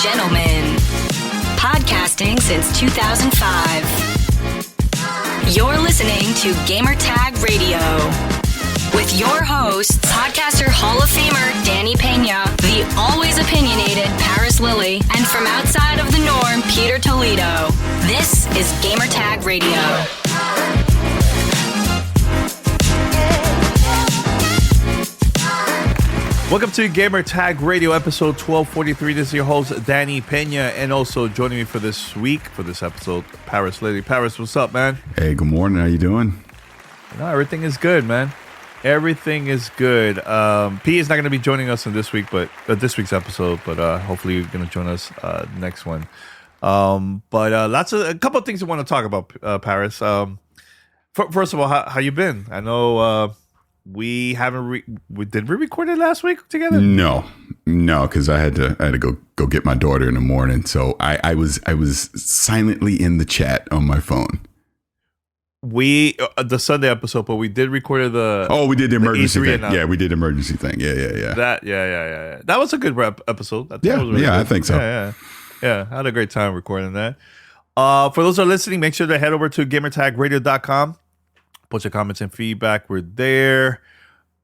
gentlemen, podcasting since 2005. You're listening to Gamertag Radio with your hosts, podcaster Hall of Famer Danny Peña, the always opinionated Paris Lilly, and from outside of the norm, Peter Toledo. This is Gamertag Radio. Welcome to Gamertag Radio, episode 1243. This is your host, Danny Peña, and also joining me for this week, for this episode, Paris Lilly. Paris, what's up, man? Hey, good morning. How you doing? No, everything is good, man. Everything is good. P is not going to be joining us in this week, but this week's episode, but hopefully you're going to join us next one. But a couple of things I want to talk about, Paris. First of all, how you been? I know we haven't. Did we record it last week together? No, because I had to go get my daughter in the morning. So I was silently in the chat on my phone. We the Sunday episode, but we did record we did the emergency thing. Announcement. Yeah, we did the emergency thing. Yeah. That was a good episode. I think so. Yeah. I had a great time recording that. For those who are listening, make sure to head over to gamertagradio.com. Post your comments and feedback. We're there.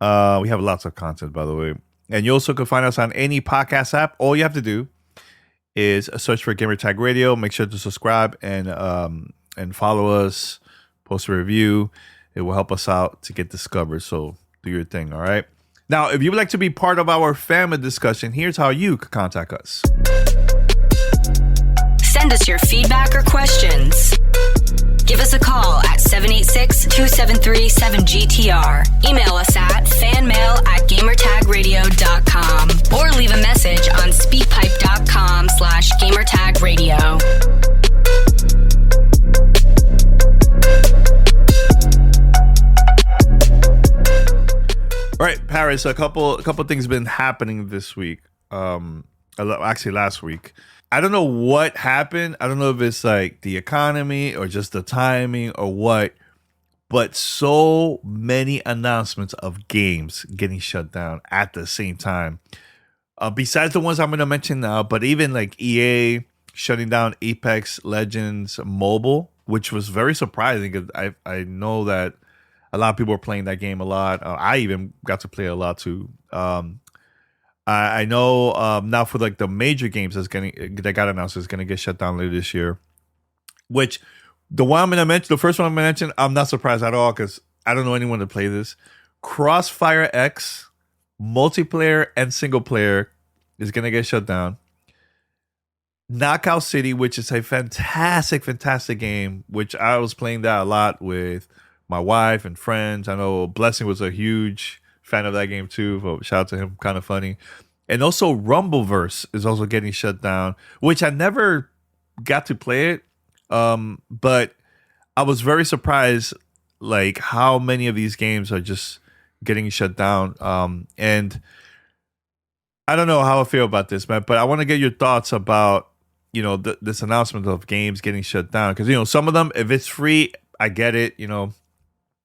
We have lots of content, by the way. And you also can find us on any podcast app. All you have to do is search for Gamertag Radio. Make sure to subscribe and follow us. Post a review. It will help us out to get discovered. So do your thing, all right? Now, if you would like to be part of our family discussion, here's how you can contact us. Send us your feedback or questions. Give us a call at 786-273-7GTR. Email us at fanmail@gamertagradio.com or leave a message on speakpipe.com/gamertagradio. All right, Paris, a couple things have been happening this week. Actually, last week. I don't know what happened. I don't know if it's like the economy or just the timing or what, but so many announcements of games getting shut down at the same time. Besides the ones I'm going to mention now, but even like EA shutting down Apex Legends Mobile, which was very surprising because I know that a lot of people are playing that game a lot. I even got to play a lot too. I know now for like the major games that got announced is going to get shut down later this year. Which the one I'm going to mention, the first one I'm going to mention, I'm not surprised at all because I don't know anyone to play this. CrossfireX, multiplayer and single player, is going to get shut down. Knockout City, which is a fantastic game, which I was playing that a lot with my wife and friends. I know Blessing was a huge fan of that game too. So shout out to him, kind of funny. And also Rumbleverse is also getting shut down, which I never got to play it. But I was very surprised like how many of these games are just getting shut down. And I don't know how I feel about this, man, but I want to get your thoughts about, this announcement of games getting shut down. Because, some of them, if it's free, I get it,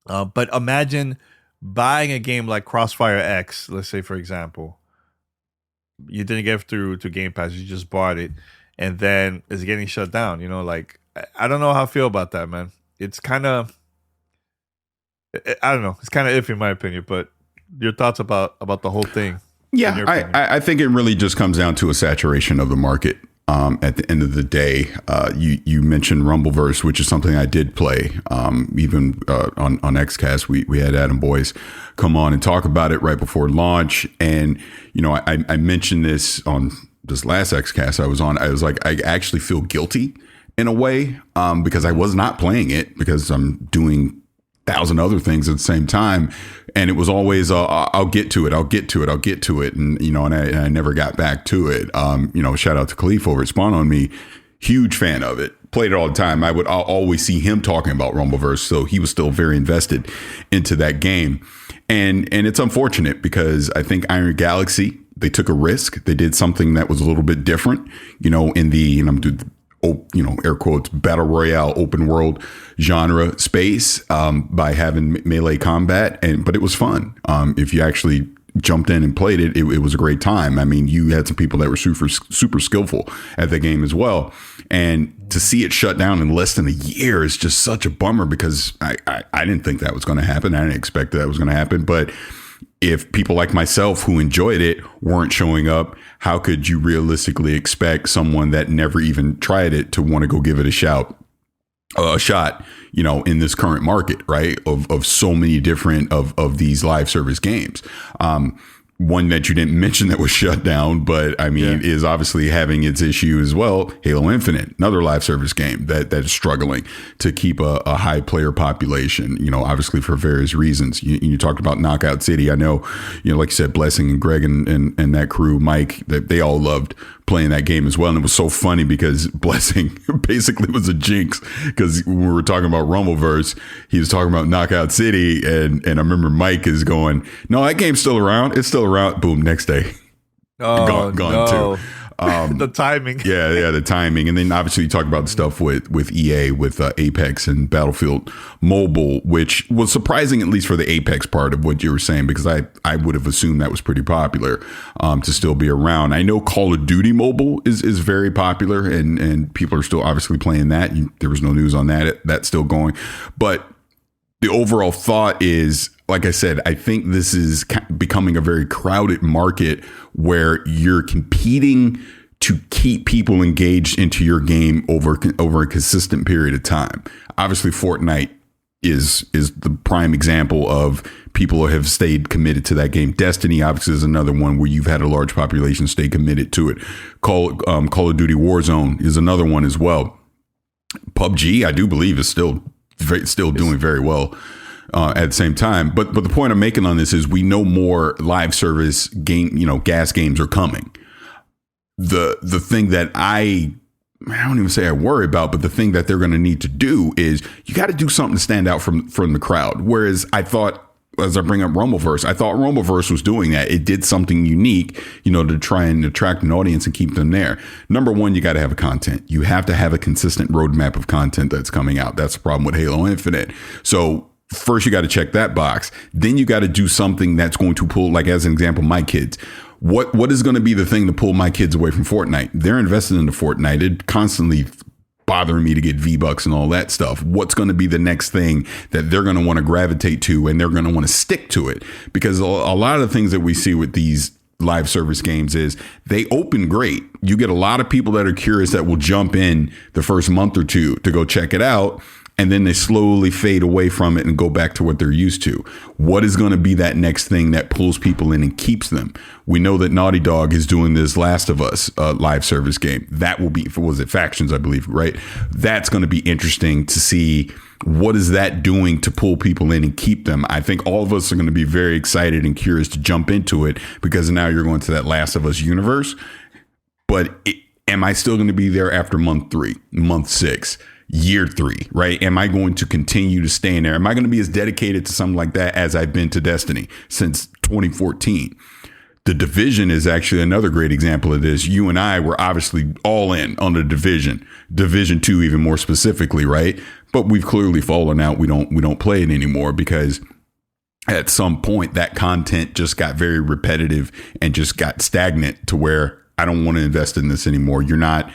but imagine buying a game like CrossfireX, let's say, for example, you didn't get through to Game Pass, you just bought it, and then it's getting shut down. Like, I don't know how I feel about that, man. It's kind of, I don't know, it's kind of iffy in my opinion, but your thoughts about the whole thing? Yeah, I think it really just comes down to a saturation of the market. At the end of the day, you mentioned Rumbleverse, which is something I did play. Even on XCast, we had Adam Boyce come on and talk about it right before launch. And, I mentioned this on this last XCast I was on. I was like, I actually feel guilty in a way because I was not playing it because I'm doing 1,000 other things at the same time. And it was always, I'll get to it. And, and I never got back to it. Shout out to Khalif over at Spawn On Me. Huge fan of it. Played it all the time. I'll always see him talking about Rumbleverse. So he was still very invested into that game. And it's unfortunate because I think Iron Galaxy, they took a risk. They did something that was a little bit different, in the, and I'm doing air quotes, battle royale open world genre space by having melee combat. But it was fun. If you actually jumped in and played it, it was a great time. I mean, you had some people that were super skillful at the game as well. And to see it shut down in less than a year is just such a bummer, because I didn't think that was going to happen. I didn't expect that was going to happen. But if people like myself who enjoyed it weren't showing up, how could you realistically expect someone that never even tried it to want to go give it a shot, in this current market, right? Of so many different of these live service games. One that you didn't mention that was shut down, but I mean, is obviously having its issue as well. Halo Infinite, another live service game that is struggling to keep a high player population, obviously for various reasons. You talked about Knockout City. I know, like you said, Blessing and Greg and that crew, Mike, that they all loved playing that game as well. And it was so funny because Blessing basically was a jinx, because when we were talking about Rumbleverse, he was talking about Knockout City. And I remember Mike is going, no, that game's still around. It's still around. Boom. Next day. Gone too. The timing. Yeah, the timing. And then obviously you talk about the stuff with EA, with Apex and Battlefield Mobile, which was surprising, at least for the Apex part of what you were saying, because I would have assumed that was pretty popular to still be around. I know Call of Duty Mobile is very popular, and people are still obviously playing that. There was no news on that. That's still going. But the overall thought is, like I said, I think this is becoming a very crowded market where you're competing to keep people engaged into your game over a consistent period of time. Obviously, Fortnite is the prime example of people who have stayed committed to that game. Destiny obviously is another one where you've had a large population stay committed to it. Call of Duty Warzone is another one as well. PUBG, I do believe, is still doing very well at the same time. But the point I'm making on this is, we know more live service game, gas games are coming. The thing that I don't even say I worry about, but the thing that they're going to need to do is, you got to do something to stand out from the crowd. Whereas I thought, as I bring up Rumbleverse, I thought Rumbleverse was doing that. It did something unique, to try and attract an audience and keep them there. Number one, you got to have a content. You have to have a consistent roadmap of content that's coming out. That's the problem with Halo Infinite. So first, you got to check that box. Then you got to do something that's going to pull, like as an example, my kids. What is going to be the thing to pull my kids away from Fortnite? They're invested into Fortnite. It constantly bothering me to get V-Bucks and all that stuff. What's going to be the next thing that they're going to want to gravitate to, and they're going to want to stick to it? Because a lot of the things that we see with these live service games is, they open great. You get a lot of people that are curious that will jump in the first month or two to go check it out, and then they slowly fade away from it and go back to what they're used to. What is going to be that next thing that pulls people in and keeps them? We know that Naughty Dog is doing this Last of Us live service game. That will be, was it Factions, I believe, right? That's going to be interesting to see, what is that doing to pull people in and keep them. I think all of us are going to be very excited and curious to jump into it, because now you're going to that Last of Us universe. But am I still going to be there after month 3, month 6? Year 3, right? Am I going to continue to stay in there? Am I going to be as dedicated to something like that as I've been to Destiny since 2014? The Division is actually another great example of this. You and I were obviously all in on the Division 2, even more specifically, right? But we've clearly fallen out. We don't play it anymore, because at some point that content just got very repetitive and just got stagnant to where I don't want to invest in this anymore. You're not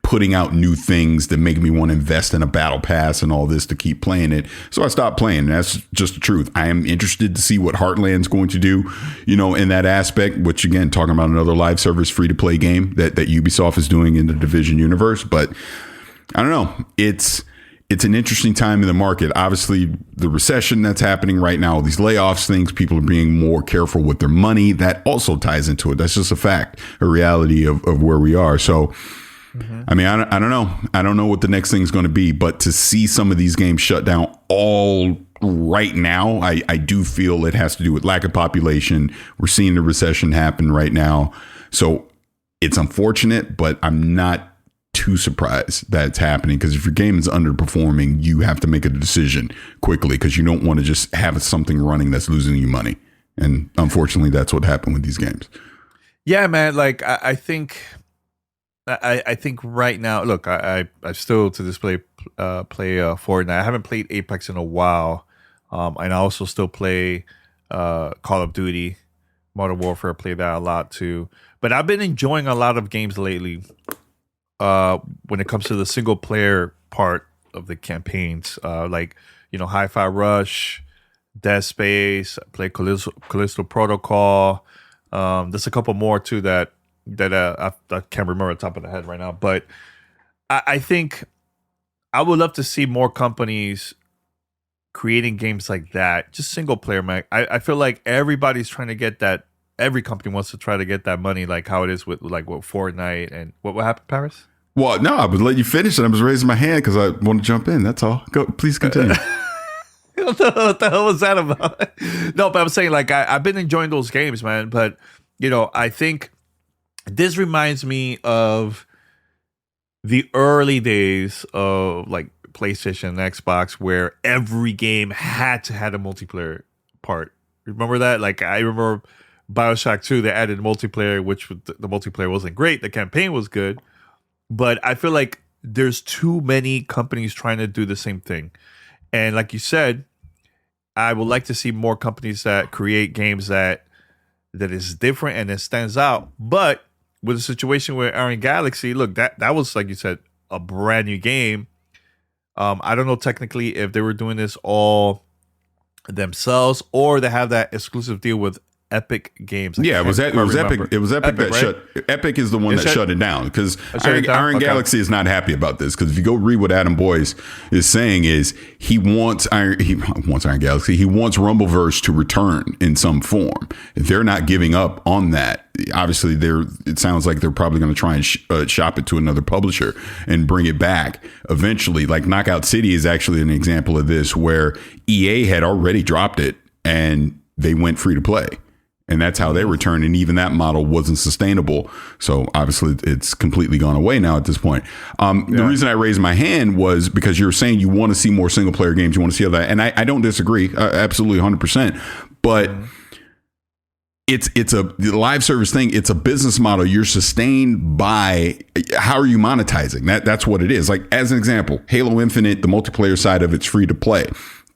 putting out new things that make me want to invest in a battle pass and all this to keep playing it. So I stopped playing. And that's just the truth. I am interested to see what Heartland's going to do, in that aspect, which, again, talking about another live service free to play game that Ubisoft is doing in the Division universe. But I don't know. It's an interesting time in the market. Obviously, the recession that's happening right now, these layoffs things, people are being more careful with their money. That also ties into it. That's just a fact, a reality of where we are. So, I mean, I don't know. I don't know what the next thing is going to be, but to see some of these games shut down all right now, I do feel it has to do with lack of population. We're seeing the recession happen right now. So it's unfortunate, but I'm not too surprised that it's happening, because if your game is underperforming, you have to make a decision quickly, because you don't want to just have something running that's losing you money. And unfortunately, that's what happened with these games. Yeah, man. Like, I think right now, look, I still to this play Fortnite. I haven't played Apex in a while, and I also still play Call of Duty, Modern Warfare, play that a lot too. But I've been enjoying a lot of games lately when it comes to the single player part of the campaigns. Like, Hi-Fi Rush, Dead Space, play Callisto Protocol. There's a couple more too that I can't remember on top of the head right now. But I think I would love to see more companies creating games like that, just single player, man. I feel like everybody's trying to get that. Every company wants to try to get that money, like how it is with Fortnite and what happened, Paris? Well, no, I was letting you finish, and I was raising my hand because I want to jump in. That's all. Go, please continue. What the hell was that about? No, but I'm saying, like, I've been enjoying those games, man. But I think this reminds me of the early days of like PlayStation and Xbox, where every game had to have a multiplayer part. Remember that? Like, I remember BioShock 2, they added multiplayer, which the multiplayer wasn't great. The campaign was good. But I feel like there's too many companies trying to do the same thing. And like you said, I would like to see more companies that create games that is different and it stands out. But with the situation with Iron Galaxy, look, that was, like you said, a brand new game. I don't know technically if they were doing this all themselves or they have that exclusive deal with Epic Games. Yeah, it was Epic. It was Epic that right? Epic is the one that shut it down because Iron Galaxy is not happy about this. Because if you go read what Adam Boyce is saying, is he wants Iron Galaxy. He wants Rumbleverse to return in some form. They're not giving up on that. Obviously, it sounds like they're probably going to try and shop it to another publisher and bring it back eventually. Like Knockout City is actually an example of this, where EA had already dropped it and they went free to play. And that's how they returned. And even that model wasn't sustainable. So obviously it's completely gone away now at this point. The reason I raised my hand was because you're saying you want to see more single player games. You want to see all that. And I don't disagree. Absolutely 100%. But it's a live service thing. It's a business model. You're sustained by how are you monetizing? That's what it is. Like, as an example, Halo Infinite, the multiplayer side of it's free to play.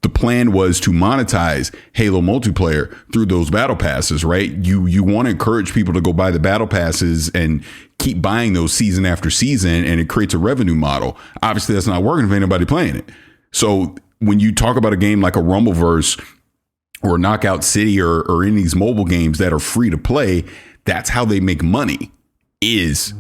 The plan was to monetize Halo multiplayer through those battle passes, right? You want to encourage people to go buy the battle passes and keep buying those season after season, and it creates a revenue model. Obviously, that's not working if ain't nobody playing it. So when you talk about a game like a Rumbleverse or Knockout City or any of these mobile games that are free to play, that's how they make money, is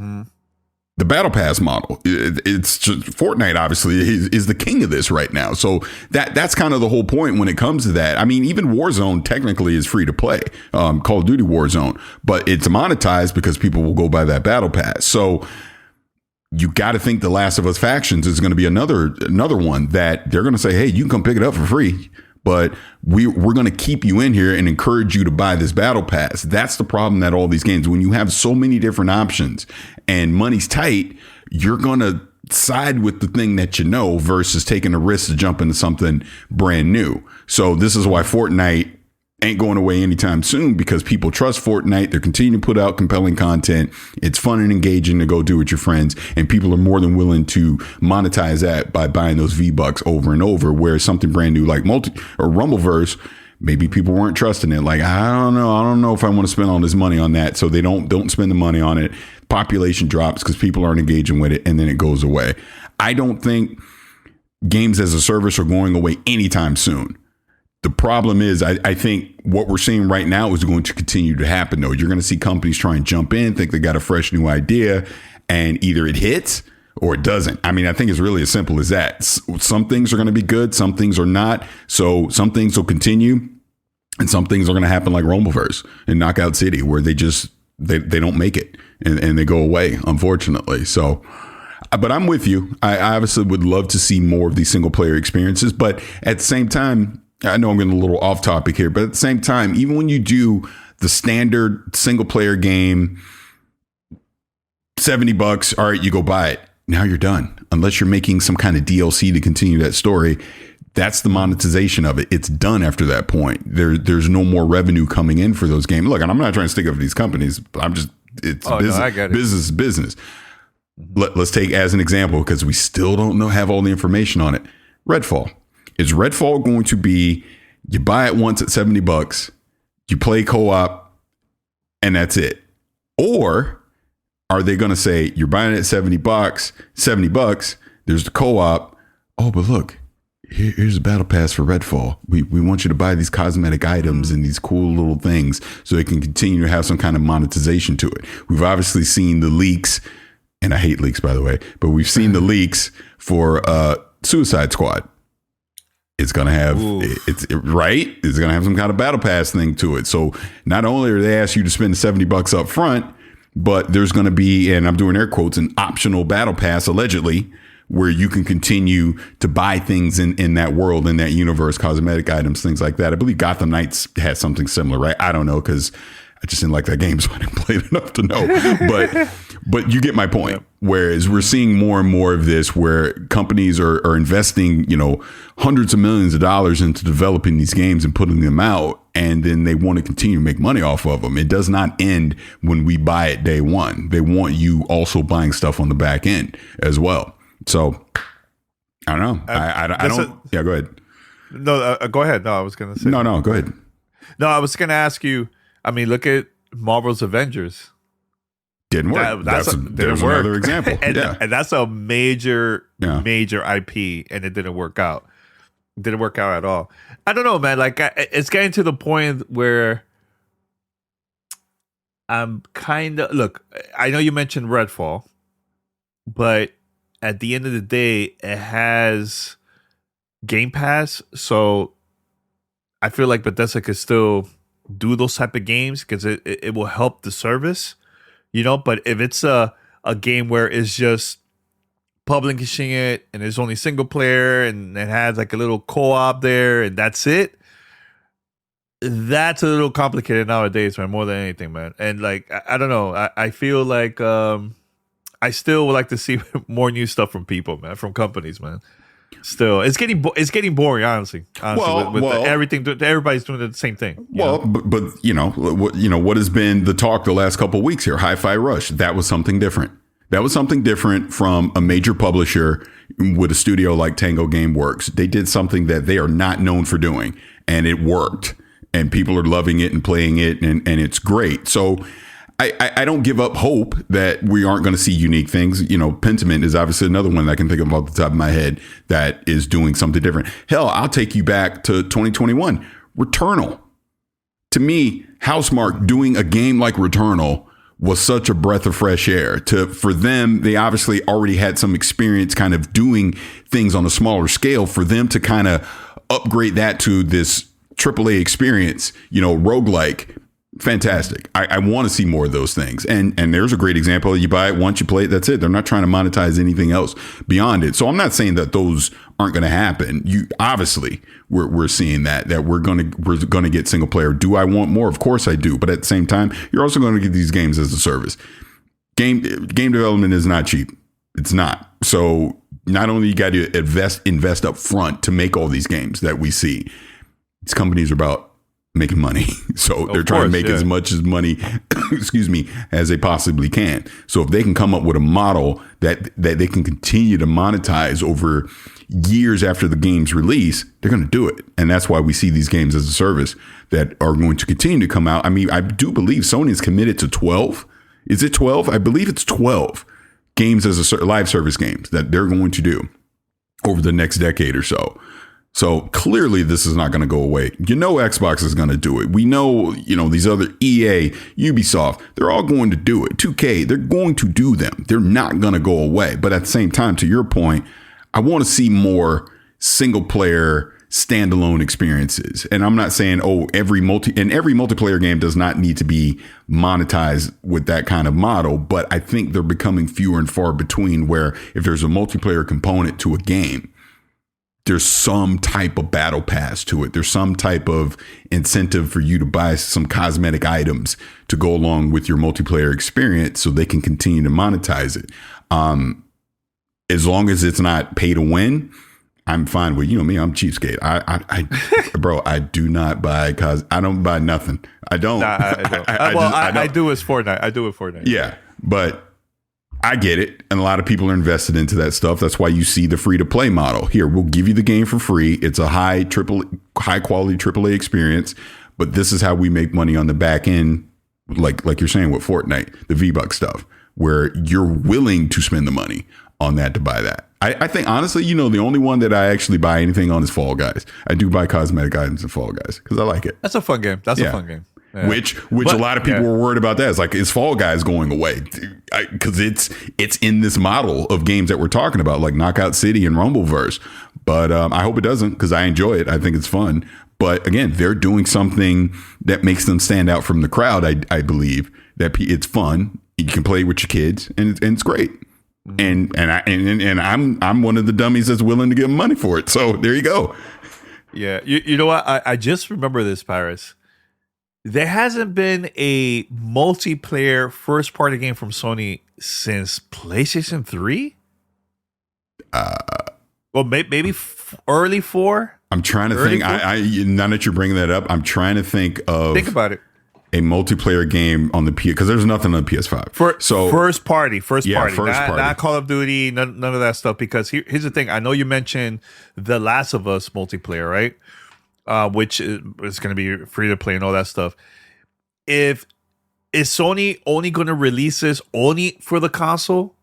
the battle pass model. It's just Fortnite obviously is the king of this right now. So that's kind of the whole point when it comes to that. I mean, even Warzone technically is free to play, Call of Duty Warzone, but it's monetized because people will go buy that battle pass. So you got to think the Last of Us Factions is going to be another one that they're going to say, hey, you can come pick it up for free, but we're going to keep you in here and encourage you to buy this battle pass. That's the problem that all these games, when you have so many different options and money's tight, you're going to side with the thing that you know versus taking a risk to jump into something brand new. So this is why Fortnite ain't going away anytime soon, because people trust Fortnite. They're continuing to put out compelling content. It's fun and engaging to go do with your friends, and people are more than willing to monetize that by buying those V-Bucks over and over. Whereas something brand new like Rumbleverse, maybe people weren't trusting it. Like, I don't know if I want to spend all this money on that. So they don't spend the money on it. Population drops because people aren't engaging with it, and then it goes away. I don't think games as a service are going away anytime soon. The problem is, I think what we're seeing right now is going to continue to happen, though. You're going to see companies try and jump in, think they got a fresh new idea, and either it hits or it doesn't. I mean, I think it's really as simple as that. Some things are going to be good, some things are not. So some things will continue, and some things are going to happen like Rumbleverse and Knockout City, where they don't make it and they go away, unfortunately. So, but I'm with you. I obviously would love to see more of these single player experiences, but at the same time, I know I'm getting a little off topic here, but at the same time, even when you do the standard single player game, $70, all right, you go buy it. Now you're done. Unless you're making some kind of DLC to continue that story, that's the monetization of it. It's done after that point. There's no more revenue coming in for those games. Look, and I'm not trying to stick up for these companies. It's business. No, I get it. Business. Let's take as an example, because we still don't have all the information on it. Redfall. Is Redfall going to be, you buy it once at $70, you play co-op, and that's it? Or are they going to say, you're buying it at $70, there's the co-op. Oh, but look, here's a battle pass for Redfall. We want you to buy these cosmetic items and these cool little things so they can continue to have some kind of monetization to it. We've obviously seen the leaks, and I hate leaks, by the way, but we've seen the leaks for Suicide Squad. It's going to have, it's going to have some kind of battle pass thing to it. So not only are they asking you to spend $70 up front, but there's going to be, and I'm doing air quotes, an optional battle pass, allegedly, where you can continue to buy things in that world, in that universe, cosmetic items, things like that. I believe Gotham Knights had something similar, right? I don't know, because I just didn't like that game, so I didn't play it enough to know. But you get my point. Yep. Whereas we're seeing more and more of this where companies are investing, hundreds of millions of dollars into developing these games and putting them out, and then they want to continue to make money off of them. It does not end when we buy it day one. They want you also buying stuff on the back end as well. So I don't know. I don't. Yeah, go ahead. No, go ahead. No, I was going to say. No, go ahead. No, I was going to ask you. I mean, look at Marvel's Avengers. Didn't work. There's another example. and that's a major IP, and it didn't work out. Didn't work out at all. I don't know, man. Like, it's getting to the point where I'm kind of, look, I know you mentioned Redfall, but at the end of the day, it has Game Pass, so I feel like Bethesda could still do those type of games because it will help the service, But if it's a game where it's just publishing it and it's only single player and it has like a little co-op there and that's it, that's a little complicated nowadays, man. More than anything, man. And like I don't know, I feel like I still would like to see more new stuff from people, man, from companies, man. Still, it's getting boring, honestly. With everything, everybody's doing the same thing. Well, but what has been the talk the last couple of weeks here? Hi-Fi Rush. That was something different. That was something different from a major publisher with a studio like Tango Gameworks. They did something that they are not known for doing, and it worked. And people are loving it and playing it, and it's great. So I don't give up hope that we aren't going to see unique things. Pentiment is obviously another one that I can think of off the top of my head that is doing something different. Hell, I'll take you back to 2021. Returnal. To me, Housemarque doing a game like Returnal was such a breath of fresh air. For them, they obviously already had some experience kind of doing things on a smaller scale. For them to kind of upgrade that to this AAA experience, roguelike, fantastic. I want to see more of those things. And there's a great example. You buy it once, you play it, that's it. They're not trying to monetize anything else beyond it. So I'm not saying that those aren't going to happen. Obviously we're seeing that we're going to get single player. Do I want more? Of course I do. But at the same time, you're also going to get these games as a service. Game development is not cheap. It's not. So not only you got to invest up front to make all these games that we see. These companies are about making money. So they're trying to make as much as money, as they possibly can. So if they can come up with a model that they can continue to monetize over years after the game's release, they're going to do it. And that's why we see these games as a service that are going to continue to come out. I mean, I do believe Sony is committed to 12. Is it 12? I believe it's 12 games as a live service games that they're going to do over the next decade or so. So clearly this is not going to go away. Xbox is going to do it. We know, these other EA, Ubisoft, they're all going to do it. 2K, they're going to do them. They're not going to go away. But at the same time, to your point, I want to see more single player standalone experiences. And I'm not saying, every multiplayer game does not need to be monetized with that kind of model. But I think they're becoming fewer and far between where if there's a multiplayer component to a game, there's some type of battle pass to it. There's some type of incentive for you to buy some cosmetic items to go along with your multiplayer experience so they can continue to monetize it. As long as it's not pay to win, I'm fine with, me, I'm cheapskate. Bro, I do not buy I don't buy nothing. I don't. Nah, I don't. I do with Fortnite. Yeah, but I get it. And a lot of people are invested into that stuff. That's why you see the free to play model. Here, we'll give you the game for free. It's a high quality AAA experience, but this is how we make money on the back end like you're saying with Fortnite, the V-Bucks stuff, where you're willing to spend the money on that to buy that. I think, honestly, the only one that I actually buy anything on is Fall Guys. I do buy cosmetic items in Fall Guys because I like it. That's a fun game. A fun game. Yeah. Which a lot of people were worried about that. It's like, is Fall Guys going away? Because it's in this model of games that we're talking about, like Knockout City and Rumbleverse. But I hope it doesn't, because I enjoy it. I think it's fun. But again, they're doing something that makes them stand out from the crowd. I believe that it's fun. You can play it with your kids, and it's great. And I'm one of the dummies that's willing to give them money for it. So there you go. Yeah, you know what? I just remember this, Paris. There hasn't been a multiplayer first party game from Sony since PlayStation 3. Well, maybe early 4. I'm trying to think. Now that you're bringing that up, I'm trying to think about it. A multiplayer game on the PS, because there's nothing on the PS5. First party, party. Not Call of Duty, none of that stuff. Because here's the thing: I know you mentioned The Last of Us multiplayer, right? Which is going to be free to play and all that stuff. Is Sony only going to release this only for the console?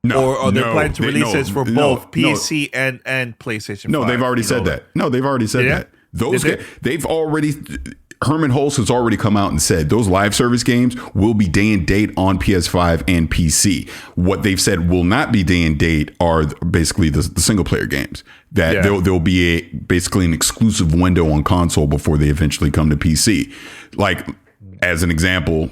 No, or are they planning to release this for both PC and PlayStation 5? No, they've already said that. No, they've already said that. They've already. Herman Hulst has already come out and said those live service games will be day and date on PS5 and PC. What they've said will not be day and date are basically the single player games. That there'll be basically an exclusive window on console before they eventually come to PC. Like, as an example,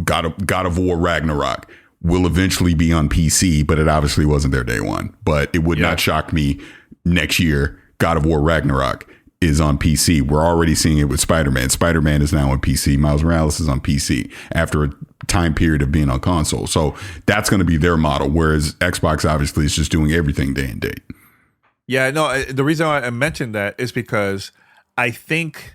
God of War Ragnarok will eventually be on PC, but it obviously wasn't there day one. But it would not shock me next year. God of War Ragnarok is on PC. We're already seeing it with Spider-Man. Spider-Man is now on PC. Miles Morales is on PC after a time period of being on console. So that's going to be their model. Whereas Xbox obviously is just doing everything day and date. Yeah, no, the reason why I mentioned that is because I think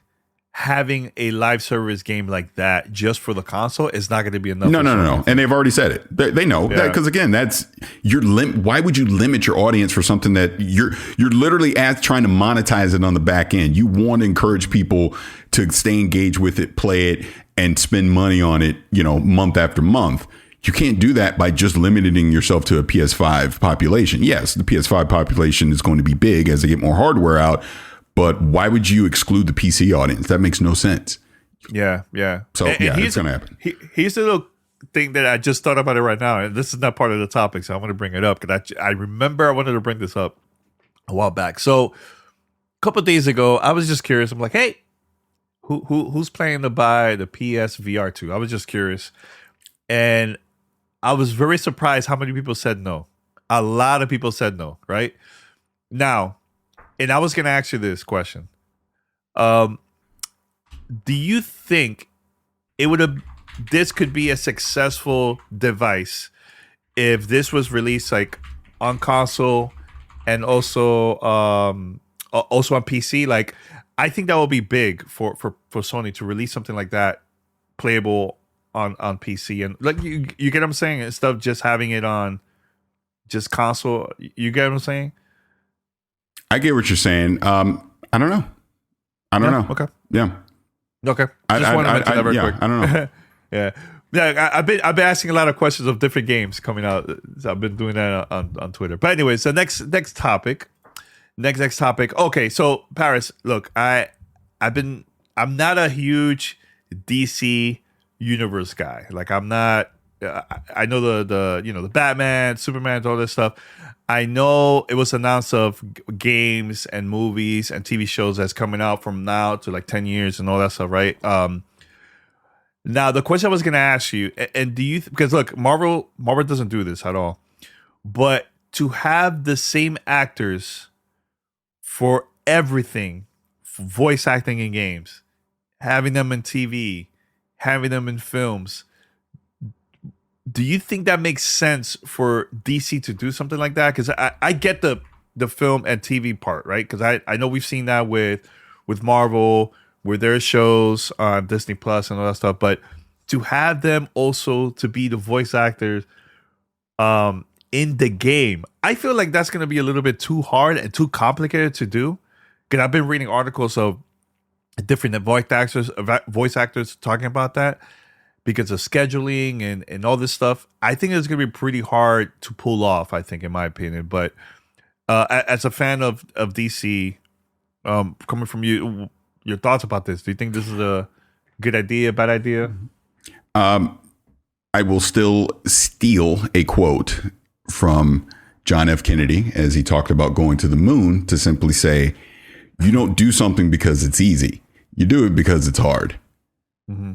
having a live service game like that just for the console is not going to be enough. No. And they've already said it. They know that, because again, that's why would you limit your audience for something that you're literally trying to monetize it on the back end? You want to encourage people to stay engaged with it, play it, and spend money on it, month after month. You can't do that by just limiting yourself to a PS5 population. Yes, the PS5 population is going to be big as they get more hardware out. But why would you exclude the PC audience? That makes no sense. Yeah. So it's going to happen. Here's the little thing that I just thought about it right now. And this is not part of the topic, so I want to bring it up. Because I remember I wanted to bring this up a while back. So a couple of days ago, I was just curious. I'm like, hey, who's planning to buy the PS VR 2? I was just curious. And I was very surprised how many people said no. A lot of people said no, right? Now, and I was going to ask you this question. Do you think this could be a successful device if this was released like on console and also on PC? Like, I think that would be big for Sony to release something like that playable on PC. And like, you get what I'm saying? Instead of just having it on just console, you get what I'm saying? I get what you're saying. I don't know. Okay. Yeah. Okay. Just want to mention that very quick. I don't know. Yeah. I've been asking a lot of questions of different games coming out. So I've been doing that on Twitter. But anyways, so next topic. Next topic. Okay, so Paris, look, I'm not a huge DC universe guy. Like, I'm not. I know the Batman, Superman, all this stuff. I know it was announced of games and movies and TV shows that's coming out from now to like 10 years and all that stuff, right? Now, the question I was going to ask you, and do you, because look, Marvel doesn't do this at all, but to have the same actors for everything, for voice acting in games, having them in TV, having them in films, do you think that makes sense for DC to do something like that? Because I get the film and TV part, right? Because I know we've seen that with Marvel, with their shows on Disney Plus and all that stuff. But to have them also to be the voice actors in the game, I feel like that's going to be a little bit too hard and too complicated to do. Because I've been reading articles of different voice actors talking about that. because of scheduling and all this stuff, I think it's going to be pretty hard to pull off, I think, in my opinion. But as a fan of DC, coming from you, your thoughts about this? Do you think this is a good idea, bad idea? I will still steal a quote from John F. Kennedy as he talked about going to the moon to simply say, you don't do something because it's easy. You do it because it's hard.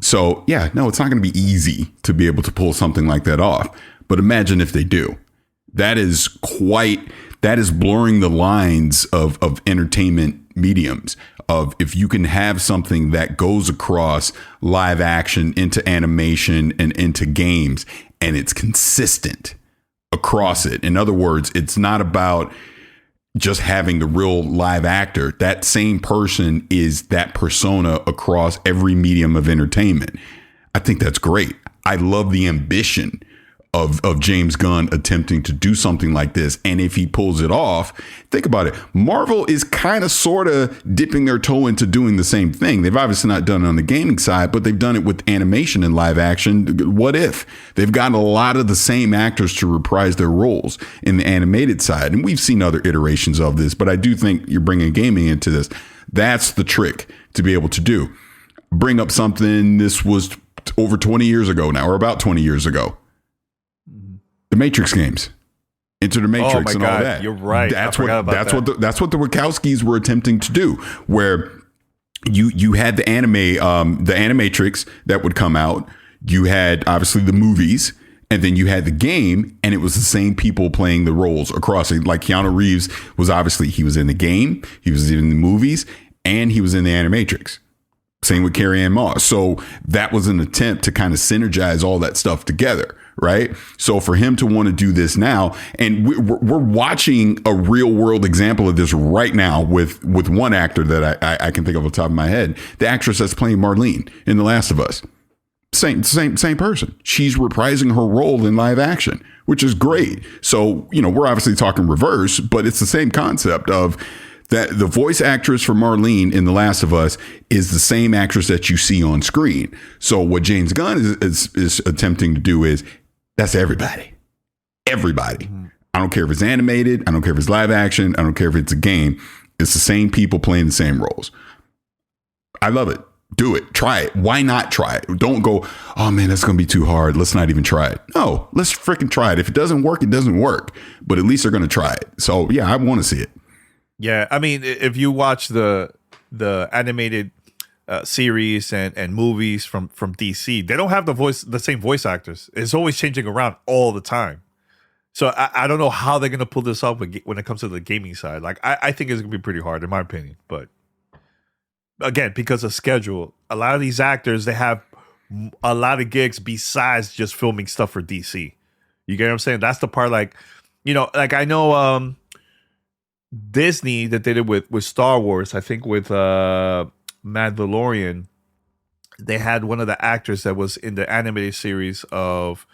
So, yeah, no, it's not going to be easy to be able to pull something like that off. But imagine if they do. That is blurring the lines of entertainment mediums. Of if you can have something that goes across live action into animation and into games, and it's consistent across it. In other words, it's not about just having the real live actor. That same person is that persona across every medium of entertainment. I think that's great. I love the ambition of James Gunn attempting to do something like this. And if he pulls it off, think about it. Marvel is kind of sort of dipping their toe into doing the same thing. They've obviously not done it on the gaming side, but they've done it with animation and live action. What if? They've gotten a lot of the same actors to reprise their roles in the animated side. And we've seen other iterations of this, but I do think you're bringing gaming into this. That's the trick to be able to do. Bring up something, this was over 20 years ago now, or about 20 years ago. The Matrix games, Enter the Matrix, and all that. You're right. That's what the Wachowskis were attempting to do. Where you had the anime, the Animatrix that would come out. You had obviously the movies, and then you had the game, and it was the same people playing the roles across it. Like Keanu Reeves he was in the game, he was in the movies, and he was in the Animatrix. Same with Carrie-Anne Moss. So that was an attempt to kind of synergize all that stuff together. Right. So for him to want to do this now, and we're watching a real world example of this right now with one actor that I can think of off the top of my head, the actress that's playing Marlene in The Last of Us. Same person. She's reprising her role in live action, which is great. So, we're obviously talking reverse, but it's the same concept of that the voice actress for Marlene in The Last of Us is the same actress that you see on screen. So what James Gunn is attempting to do is, that's everybody. Mm-hmm. I don't care if it's animated. I don't care if it's live action. I don't care if it's a game. It's the same people playing the same roles. I love it. Do it. Try it. Why not try it? Don't go, oh man, that's going to be too hard. Let's not even try it. No, let's freaking try it. If it doesn't work, it doesn't work. But at least they're going to try it. So yeah, I want to see it. Yeah. I mean, if you watch the animated series and movies from DC, they don't have the same voice actors. It's always changing around all the time. So I don't know how they're gonna pull this off when it comes to the gaming side. Like I think it's gonna be pretty hard in my opinion. But again, because of schedule, a lot of these actors, they have a lot of gigs besides just filming stuff for DC. You get what I'm saying? That's the part. Like I know Disney that did it with Star Wars. I think with Mandalorian, they had one of the actors that was in the animated series of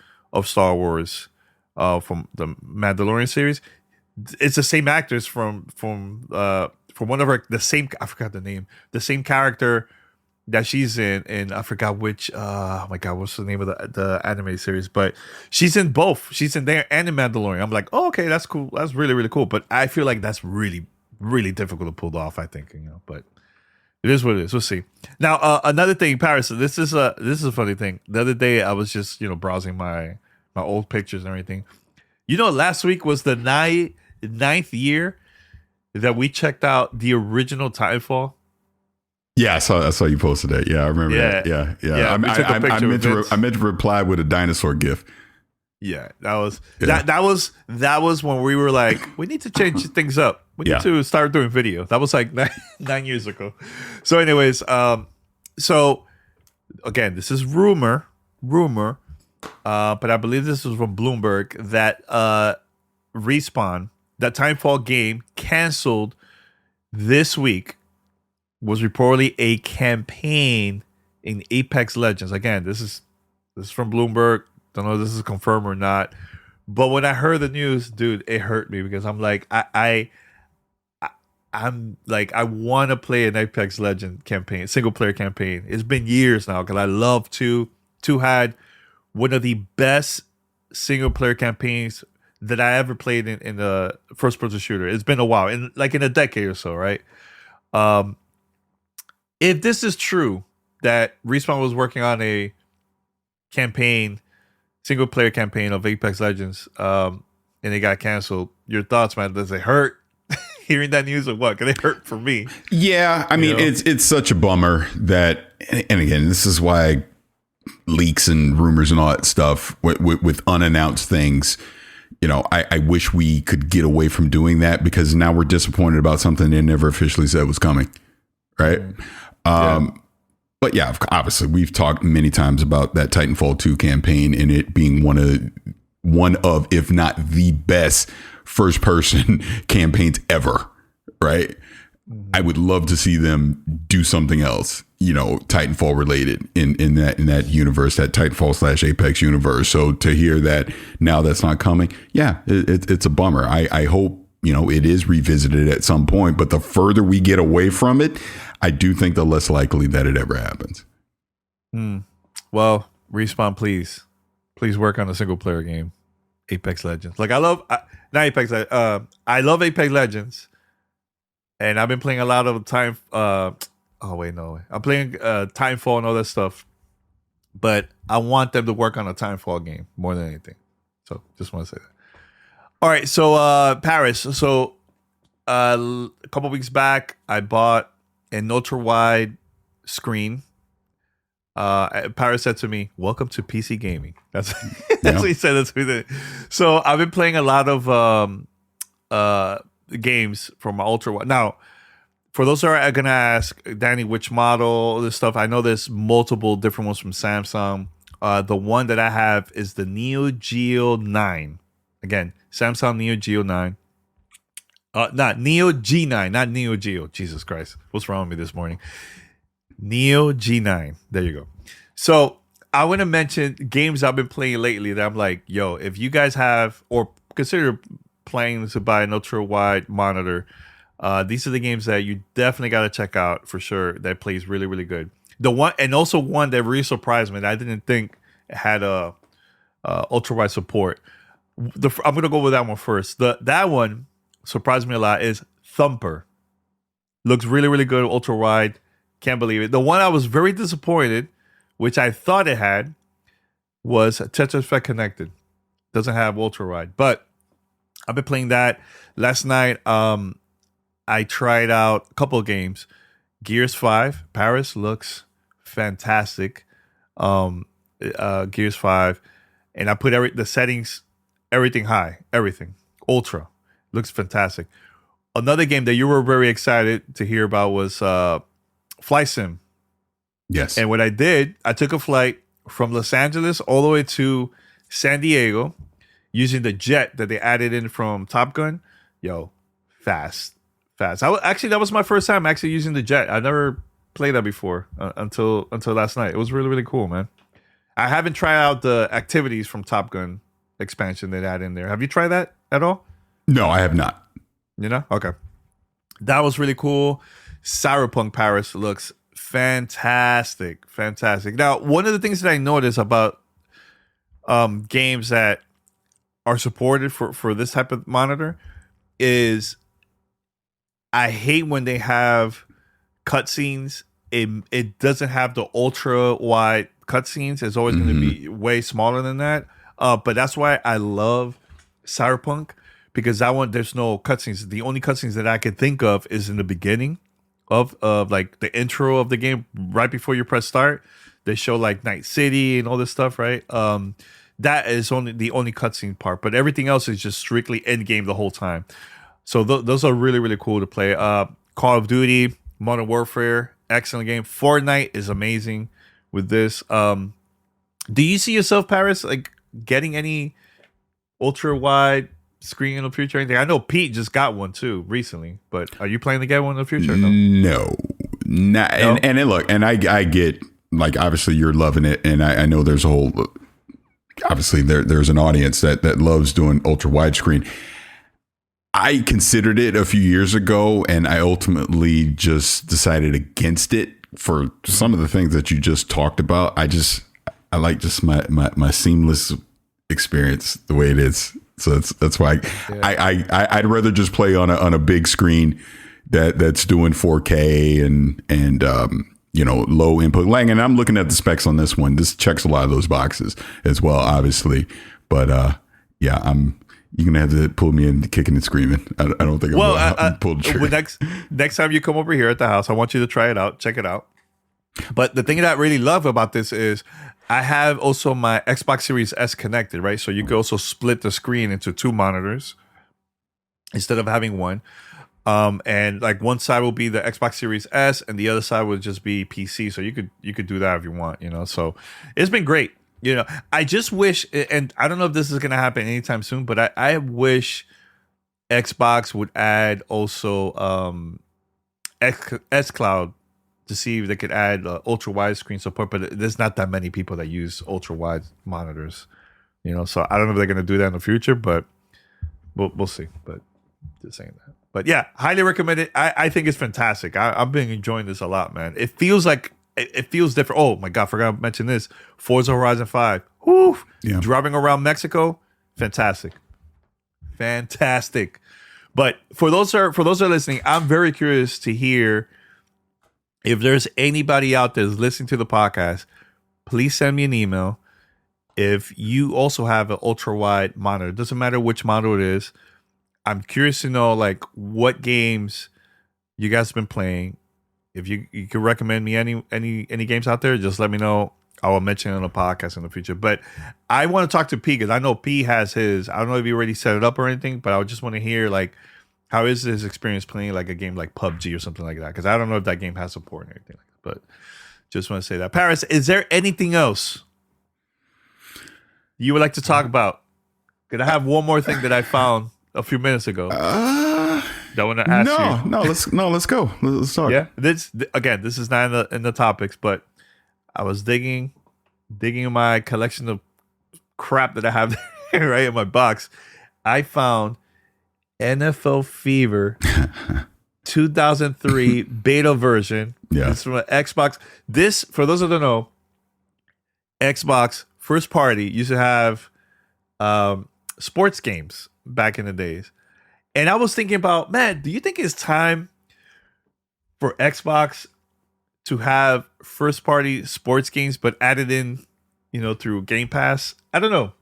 Star Wars, from the Mandalorian series. It's the same actors from one of the same. I forgot the name. The same character that she's in, and I forgot which. Oh my god, what's the name of the anime series? But she's in both. She's in there and in Mandalorian. I'm like, oh, okay, that's cool. That's really really cool. But I feel like that's really really difficult to pull off. I think but. It is what it is. We'll see. Now, another thing, Paris. This is a funny thing. The other day, I was just browsing my old pictures and everything. Last week was the ninth year that we checked out the original Titanfall. Yeah, I saw you posted that. Yeah, I remember that. Yeah. I meant to reply with a dinosaur gif. Yeah, that was when we were like, we need to change things up. We need to start doing video. That was like 9 years ago. So, anyways, so again, this is rumor, but I believe this is from Bloomberg that Respawn, that Titanfall game canceled this week, was reportedly a campaign in Apex Legends. Again, this is from Bloomberg. Don't know if this is confirmed or not, but when I heard the news, dude, it hurt me because I'm like, I'm like, I want to play an Apex Legend campaign, single player campaign. It's been years now because I love to. 2 had one of the best single player campaigns that I ever played in the first person shooter. It's been a while, in a decade or so, right? If this is true, that Respawn was working on a single player campaign of Apex Legends, and it got canceled, your thoughts, man? Does it hurt hearing that news, or what? Can it hurt for me? Yeah, I mean, it's such a bummer that, and again, this is why leaks and rumors and all that stuff with unannounced things, I wish we could get away from doing that, because now we're disappointed about something they never officially said was coming, right? But yeah, obviously we've talked many times about that Titanfall 2 campaign and it being one of, if not the best first person campaigns ever, right? I would love to see them do something else, Titanfall related in that universe, that Titanfall / Apex universe. So to hear that now that's not coming, yeah, it's a bummer. I hope, it is revisited at some point, but the further we get away from it, I do think the less likely that it ever happens. Well, Respawn, please work on a single player game, Apex Legends. I love Apex Legends, and I've been playing a lot of I'm playing Titanfall and all that stuff, but I want them to work on a Titanfall game more than anything. So just want to say that. All right, so Paris. So a couple weeks back, I bought an ultra-wide screen. Paris said to me, "Welcome to PC gaming." That's what he said to me. So I've been playing a lot of games from my ultra-wide. Now, for those who are going to ask, Danny, which model, this stuff, I know there's multiple different ones from Samsung. The one that I have is the Neo Geo 9. Again, Samsung Neo Geo 9. Not Neo G9, not Neo Geo. Jesus Christ. What's wrong with me this morning? Neo G9. There you go. So I want to mention games I've been playing lately that I'm like, yo, if you guys have or consider planning to buy an ultra-wide monitor, these are the games that you definitely got to check out for sure. That plays really, really good. The one, and also one that really surprised me that I didn't think had a ultra-wide support. I'm going to go with that one first. That one surprised me a lot is Thumper. Looks really, really good, ultra wide. Can't believe it. The one I was very disappointed, which I thought it had, was Tetris Effect Connected. Doesn't have ultra wide, but I've been playing that. Last night, I tried out a couple of games. Gears 5, Paris looks fantastic. Gears 5, and I put the settings, everything high, everything ultra. Looks fantastic. Another game that you were very excited to hear about was Flight Sim. Yes. And what I did, I took a flight from Los Angeles all the way to San Diego using the jet that they added in from Top Gun. Yo, fast. Actually, that was my first time actually using the jet. I never played that before until last night. It was really, really cool, man. I haven't tried out the activities from Top Gun expansion they add in there. Have you tried that at all? No, I have not. Okay. That was really cool. Cyberpunk Paris looks fantastic. Now, one of the things that I noticed about games that are supported for this type of monitor is I hate when they have cutscenes. It doesn't have the ultra wide cutscenes. It's always going to be way smaller than that. But that's why I love Cyberpunk, because that one, there's no cutscenes. The only cutscenes that I can think of is in the beginning of like the intro of the game, right before you press start. They show like Night City and all this stuff, right? That is the only cutscene part, but everything else is just strictly end game the whole time. So those are really, really cool to play. Call of Duty, Modern Warfare, excellent game. Fortnite is amazing with this. Do you see yourself, Paris, like getting any ultra wide screen in the future or anything? I know Pete just got one too recently, but are you planning to get one in the future? No. And look, and I get, like, obviously you're loving it, and I know there's a whole, obviously there's an audience that loves doing ultra widescreen. I considered it a few years ago, and I ultimately just decided against it for some of the things that you just talked about. I like just my seamless experience the way it is. So that's why I'd rather just play on a big screen that's doing 4K and low input lag. And I'm looking at the specs on this one. This checks a lot of those boxes as well, obviously. But you're gonna have to pull me in kicking and screaming. I don't think I'm gonna pull the trigger. Next time you come over here at the house, I want you to try it out, check it out. But the thing that I really love about this is I have also my Xbox Series S connected, right? So you can also split the screen into 2 monitors instead of having one. And like one side will be the Xbox Series S and the other side would just be PC. So you could do that if you want, So it's been great. I just wish, and I don't know if this is going to happen anytime soon, but I wish Xbox would add also xCloud to see if they could add ultra wide screen support. But there's not that many people that use ultra wide monitors, So I don't know if they're going to do that in the future, but we'll see. But just saying that. But yeah, highly recommend it. I think it's fantastic. I've been enjoying this a lot, man. It feels like it feels different. Oh my God, forgot to mention this. Forza Horizon 5. Woo! Yeah. Driving around Mexico, fantastic. But for those who are listening, I'm very curious to hear if there's anybody out there that's listening to the podcast. Please send me an email. If you also have an ultra wide monitor, it doesn't matter which model it is. I'm curious to know like what games you guys have been playing. If you could recommend me any games out there, just let me know. I will mention it on the podcast in the future. But I want to talk to P because I know P has his. I don't know if he already set it up or anything, but I just want to hear like how is his experience playing like a game like PUBG or something like that? Because I don't know if that game has support or anything like that. But just want to say that. Paris, is there anything else you would like to talk about? Because I have one more thing that I found a few minutes ago. That I want to ask you. Let's go. Let's talk. Yeah. This is not in the topics, but I was digging in my collection of crap that I have right in my box. I found NFL Fever 2003 beta version. Yeah. It's from an Xbox. This, for those that don't know, Xbox first party used to have sports games back in the days. And I was thinking about, man, do you think it's time for Xbox to have first party sports games but added in, through Game Pass? I don't know.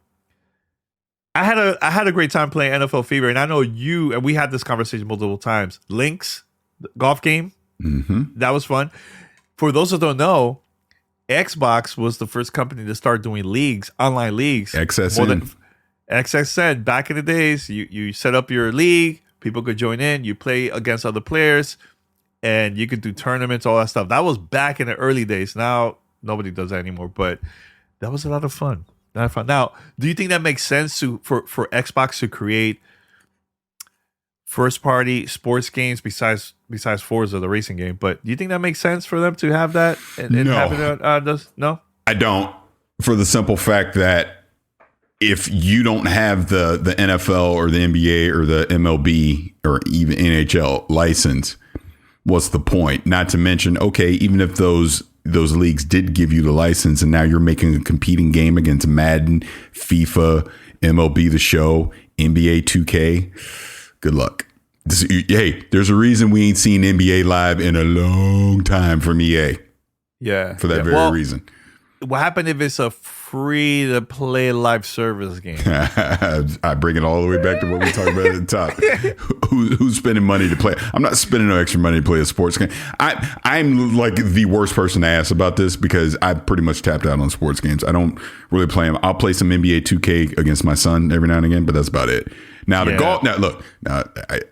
I had a great time playing NFL Fever, and I know you, and we had this conversation multiple times. Lynx, the golf game, that was fun. For those who don't know, Xbox was the first company to start doing leagues, online leagues. XSN, back in the days, you set up your league, people could join in, you play against other players, and you could do tournaments, all that stuff. That was back in the early days. Now, nobody does that anymore, but that was a lot of fun. Now, do you think that makes sense for Xbox to create first-party sports games besides Forza, the racing game? But do you think that makes sense for them to have that? No? I don't, for the simple fact that if you don't have the NFL or the NBA or the MLB or even NHL license, what's the point? Not to mention, okay, even if those leagues did give you the license and now you're making a competing game against Madden, FIFA, MLB The Show, NBA 2K, good luck. There's a reason we ain't seen NBA Live in a long time from EA. Yeah. For that very reason. What happened if it's a free to play live service game? I bring it all the way back to what we talked about at the top. Who's spending money to play? I'm not spending no extra money to play a sports game. I'm like the worst person to ask about this because I pretty much tapped out on sports games. I don't really play them. I'll play some NBA 2K against my son every now and again, but that's about it. Now the golf. Now look. Now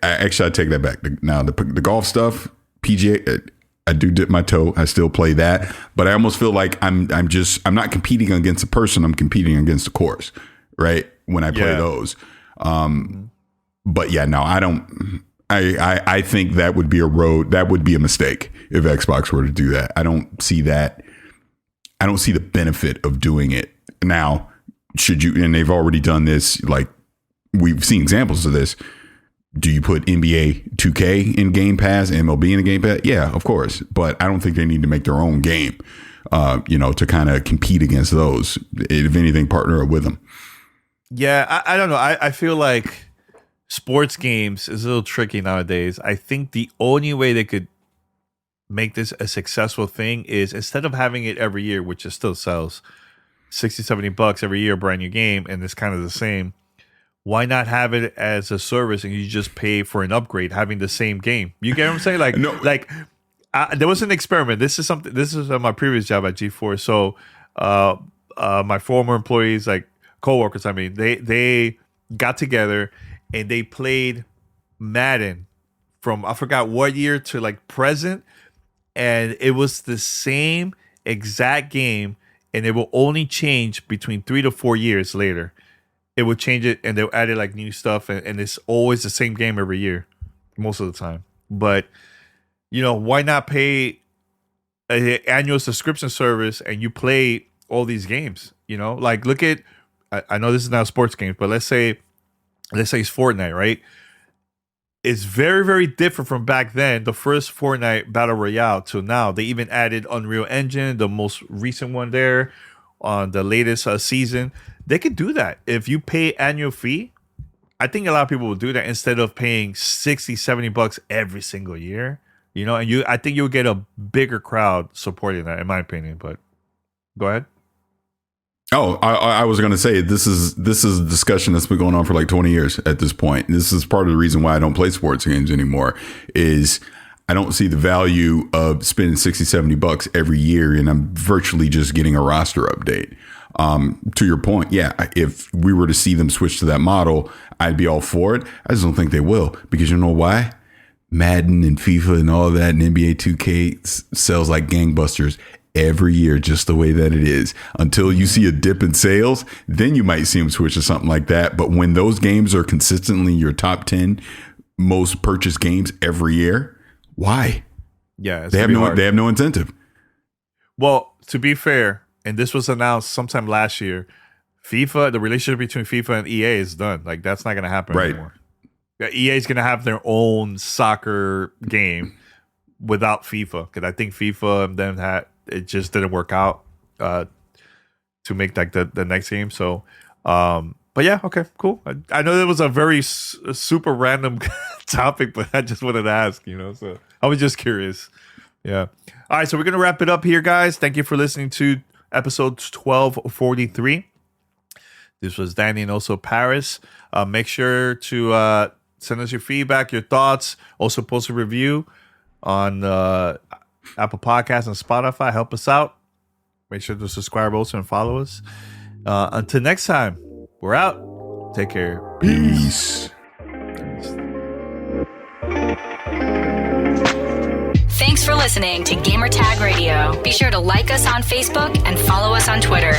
I take that back. Now the golf stuff, PGA. I do dip my toe. I still play that, but I almost feel like I'm not competing against a person. I'm competing against a course, right? When I play those. But yeah, no, I don't. I think that would be a mistake if Xbox were to do that. I don't see that. I don't see the benefit of doing it now. Should you? And they've already done this. Like we've seen examples of this. Do you put NBA 2K in Game Pass, MLB in the Game Pass? Yeah, of course. But I don't think they need to make their own game. to kind of compete against those. If anything, partner up with them. Yeah, I don't know. I feel like sports games is a little tricky nowadays. I think the only way they could make this a successful thing is instead of having it every year, which it still sells $60-$70 every year, brand new game, and it's kind of the same. Why not have it as a service and you just pay for an upgrade, having the same game? You get what I'm saying? Like, No. There was an experiment. This is my previous job at G4. So, my former employees, like coworkers, I mean, they got together and they played Madden from I forgot what year to like present, and it was the same exact game, and it will only change between 3 to 4 years later. It would change it, and they'll add like new stuff, and it's always the same game every year, most of the time. But why not pay an annual subscription service and you play all these games? Like look at, I know this is not sports games, but let's say it's Fortnite, right? It's very, very different from back then, the first Fortnite Battle Royale to now. They even added Unreal Engine, the most recent one there on the latest season. They could do that. If you pay annual fee, I think a lot of people will do that instead of paying $60-$70 every single year. And I think you'll get a bigger crowd supporting that, in my opinion. But go ahead. Oh, I was going to say this is a discussion that's been going on for like 20 years at this point. This is part of the reason why I don't play sports games anymore. Is I don't see the value of spending $60-$70 every year, and I'm virtually just getting a roster update. To your point, yeah, if we were to see them switch to that model, I'd be all for it. I just don't think they will, because you know why? Madden and FIFA and all that and NBA 2K sells like gangbusters every year, just the way that it is. Until you see a dip in sales, then you might see them switch to something like that. But when those games are consistently your top 10 most purchased games every year, why? Yeah, they have no incentive. Well, to be fair, and this was announced sometime last year, FIFA, the relationship between FIFA and EA is done. Like that's not going to happen anymore. EA is going to have their own soccer game without FIFA, because I think FIFA and them it just didn't work out to make like the next game. So, but yeah, okay, cool. I know that was a very super random topic, but I just wanted to ask, so I was just curious. Yeah. All right, so we're going to wrap it up here, guys. Thank you for listening to episode 1243. This was Danny and also Paris. Make sure to send us your feedback, your thoughts. Also post a review on Apple Podcasts and Spotify. Help us out. Make sure to subscribe also and follow us. Until next time, we're out. Take care. Peace. Thanks for listening to Gamertag Radio. Be sure to like us on Facebook and follow us on Twitter.